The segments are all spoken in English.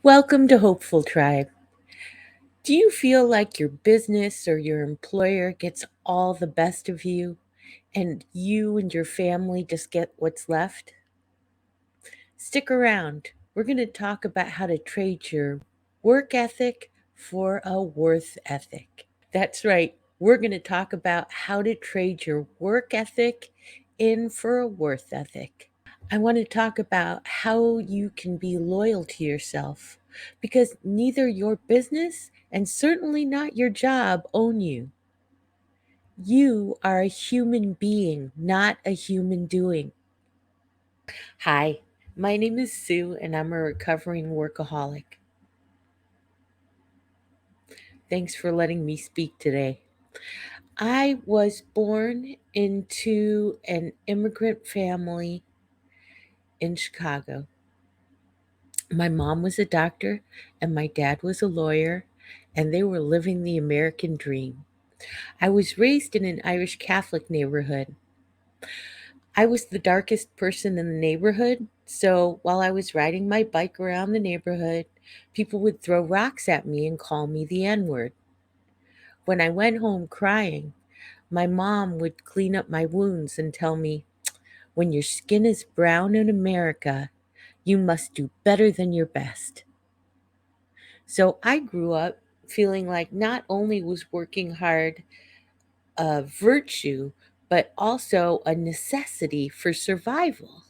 Welcome to Hopeful Tribe. Do you feel like your business or your employer gets all the best of you and you and your family just get what's left? Stick around. We're going to talk about how to trade your work ethic for a worth ethic. That's right. We're going to talk about how to trade your work ethic in for a worth ethic. I want to talk about how you can be loyal to yourself because neither your business and certainly not your job own you. You are a human being, not a human doing. Hi, my name is Sue and I'm a recovering workaholic. Thanks for letting me speak today. I was born into an immigrant family in Chicago. My mom was a doctor and my dad was a lawyer, and they were living the American dream. I was raised in an Irish Catholic neighborhood. I was the darkest person in the neighborhood, so while I was riding my bike around the neighborhood, people would throw rocks at me and call me the N word. When I went home crying, my mom would clean up my wounds and tell me, "When your skin is brown in America, you must do better than your best." So I grew up feeling like not only was working hard a virtue, but also a necessity for survival.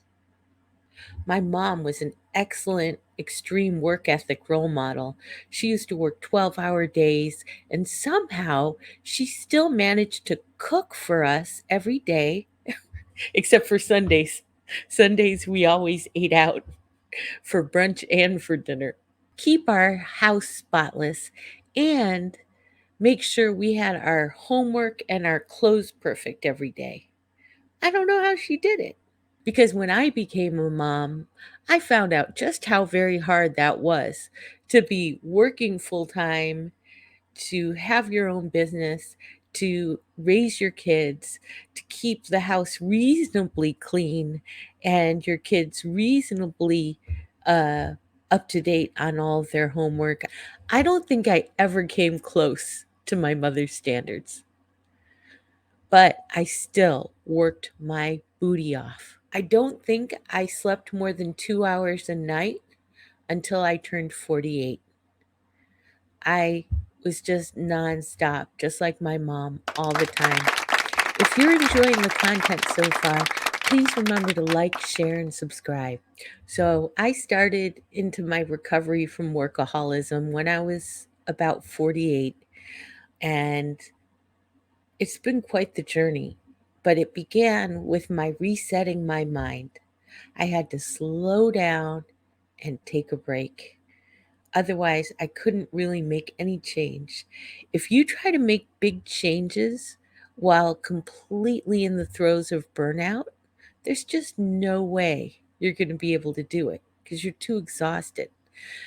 My mom was an excellent extreme work ethic role model. She used to work 12-hour days, and somehow she still managed to cook for us every day, except for Sundays. Sundays, we always ate out for brunch and for dinner. Keep our house spotless, and make sure we had our homework and our clothes perfect every day. I don't know how she did it because when I became a mom, I found out just how very hard that was to be working full time, to have your own business, to raise your kids, to keep the house reasonably clean and your kids reasonably uh, up to date on all of their homework. I don't think I ever came close to my mother's standards, but I still worked my booty off. I don't think I slept more than 2 hours a night until I turned 48. I was just nonstop, just like my mom, all the time. If you're enjoying the content so far, please remember to like, share, and subscribe. So, I started into my recovery from workaholism when I was about 48, and it's been quite the journey. But it began with my resetting my mind. I had to slow down and take a break. Otherwise, I couldn't really make any change. If you try to make big changes while completely in the throes of burnout, there's just no way you're going to be able to do it because you're too exhausted.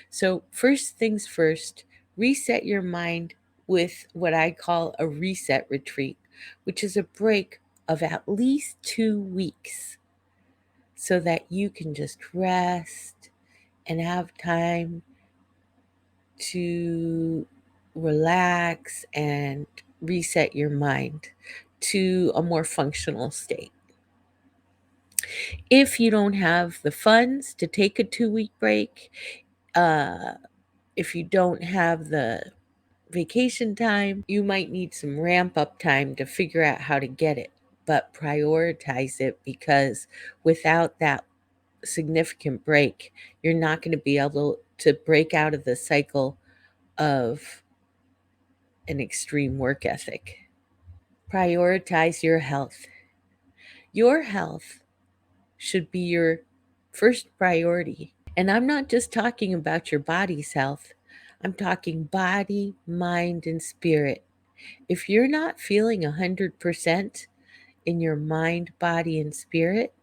So, first things first, reset your mind with what I call a reset retreat, which is a break of at least 2 weeks so that you can just rest and have time to relax and reset your mind to a more functional state. If you don't have the funds to take a 2 week break, uh, if you don't have the vacation time, you might need some ramp up time to figure out how to get it, but prioritize it because without that significant break, you're not going to be able to break out of the cycle of an extreme work ethic. Prioritize your health. Your health should be your first priority. And I'm not just talking about your body's health, I'm talking body, mind, and spirit. If you're not feeling 100% in your mind, body, and spirit,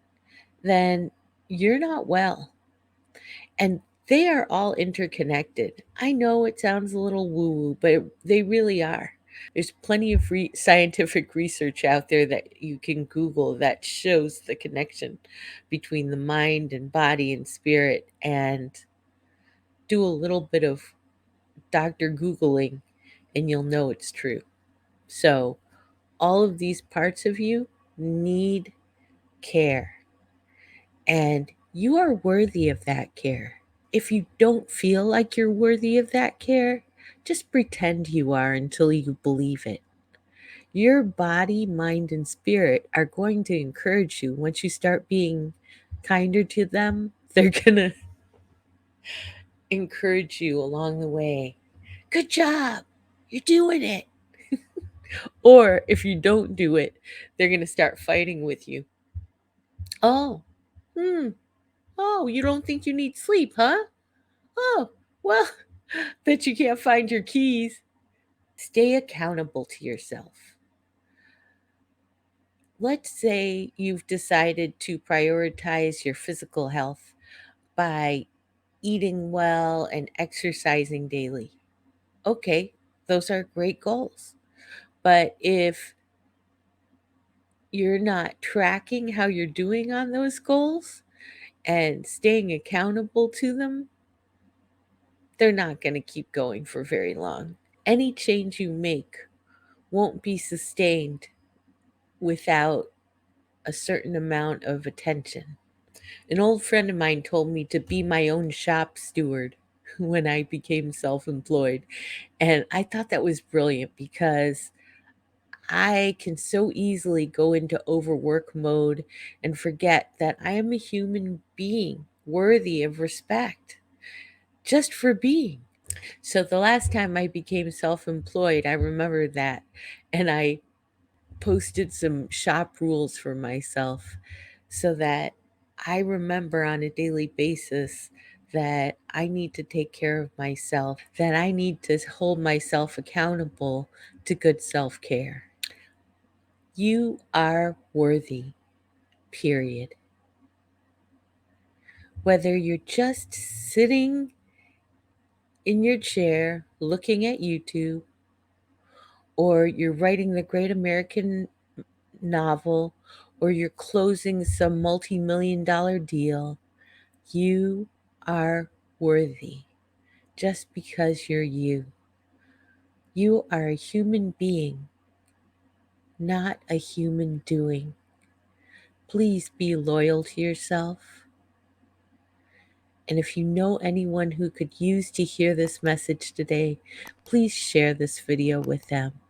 then you're not well. And they are all interconnected. I know it sounds a little woo woo, but they really are. There's plenty of scientific research out there that you can Google that shows the connection between the mind and body and spirit. And do a little bit of Dr. Googling and you'll know it's true. So, all of these parts of you need care, and you are worthy of that care. If you don't feel like you're worthy of that care, just pretend you are until you believe it. Your body, mind, and spirit are going to encourage you. Once you start being kinder to them, they're going to encourage you along the way. Good job. You're doing it. Or if you don't do it, they're going to start fighting with you. Oh, hmm. Oh, you don't think you need sleep, huh? Oh, well, bet you can't find your keys. Stay accountable to yourself. Let's say you've decided to prioritize your physical health by eating well and exercising daily. Okay, those are great goals. But if you're not tracking how you're doing on those goals and staying accountable to them, they're not going to keep going for very long. Any change you make won't be sustained without a certain amount of attention. An old friend of mine told me to be my own shop steward when I became self employed. And I thought that was brilliant because I can so easily go into overwork mode and forget that I am a human being worthy of respect just for being. So the last time I became self employed, I remember that. And I posted some shop rules for myself so that I remember on a daily basis that I need to take care of myself, that I need to hold myself accountable to good self care. You are worthy, period. Whether you're just sitting in your chair looking at YouTube, or you're writing the great American novel, or you're closing some multi-million dollar deal, you are worthy just because you're you. You are a human being, not a human doing. Please be loyal to yourself. And if you know anyone who could use to hear this message today, please share this video with them.